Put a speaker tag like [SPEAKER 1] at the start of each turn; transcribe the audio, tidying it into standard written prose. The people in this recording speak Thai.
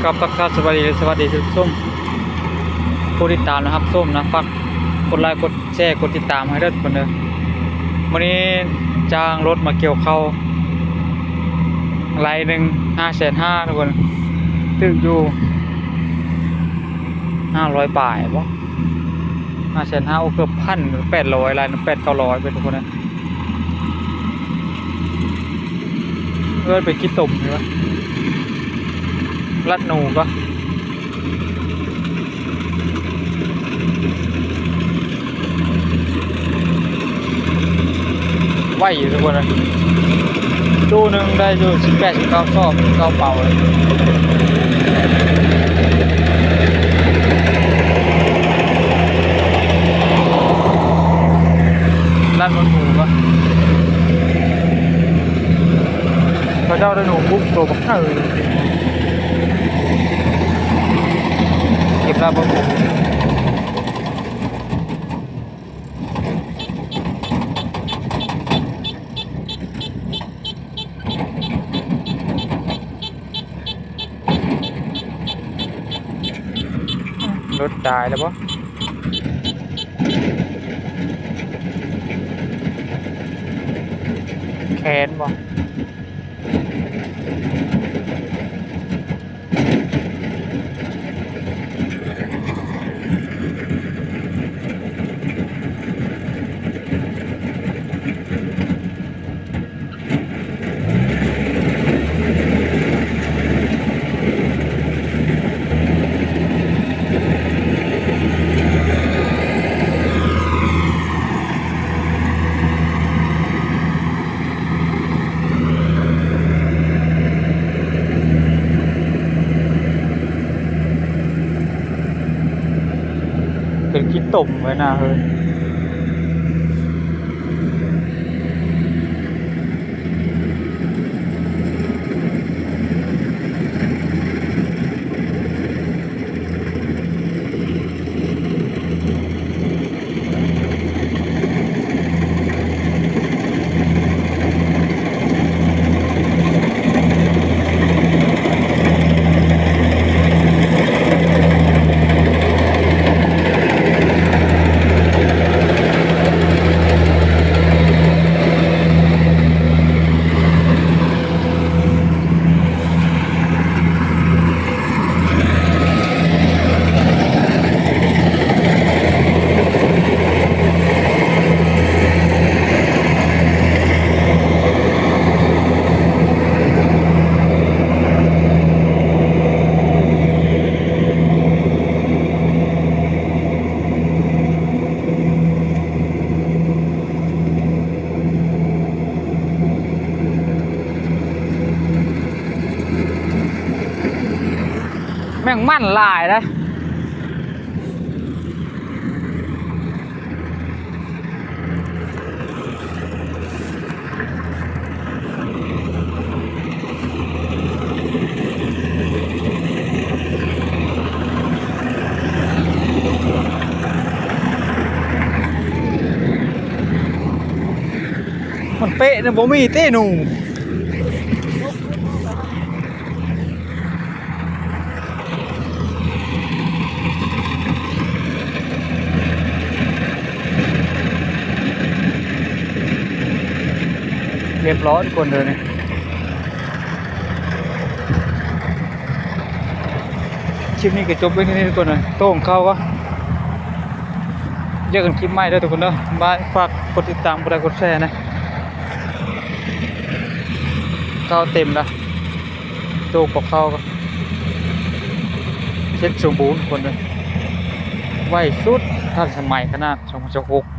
[SPEAKER 1] กับทักทายสวัสดีทุกส้มผู้ติดตามนะครับส้มนะฝากกดไลค์กดแชร์กดติดตามให้ด้วยทุกคนเลยวันนี้จ้างรถมาเกี่ยวเข้าไล่หนึ่ง550,000ทุกคนตึกอยู่500 บาทป่ะ550,000โอ้เกือบ1,800ไล่นึง800-900เป็นทุกคนนะไปกินตุ่มใช่ไหมลัดหนูก็ไหวอยู่ทุกคนเลยตู้หนึ่งได้อยู่18-19 ซอบ9เป่าเลยลัดหนูก็พระเจ้าได้หนูปุ๊บตัวบักเตอร์เก็บแล้วปุ๊บรถตายแล้วปะแคนปะเป็นขี้ตุ่มไว้นะเฮ้ยแม่งมั่นลายนะมันเป๊ะนะบ่มีเต้หนูเรียบร้อยทุกคนเลยเนี่ยคลิปนี้ก็จบไปแค่นี้ทุกคนเลยโต้งเข้าก็เยอะกันคลิปใหม่ด้วยทุกคนเนาะบายฝากกดติดตามกดไลค์กดแชร์นะเข้าเต็มละตู้ปกเข้าก็เช็ดสมบูรณ์ทุกคนเลยไว้สุดทันสมัยขนาด2016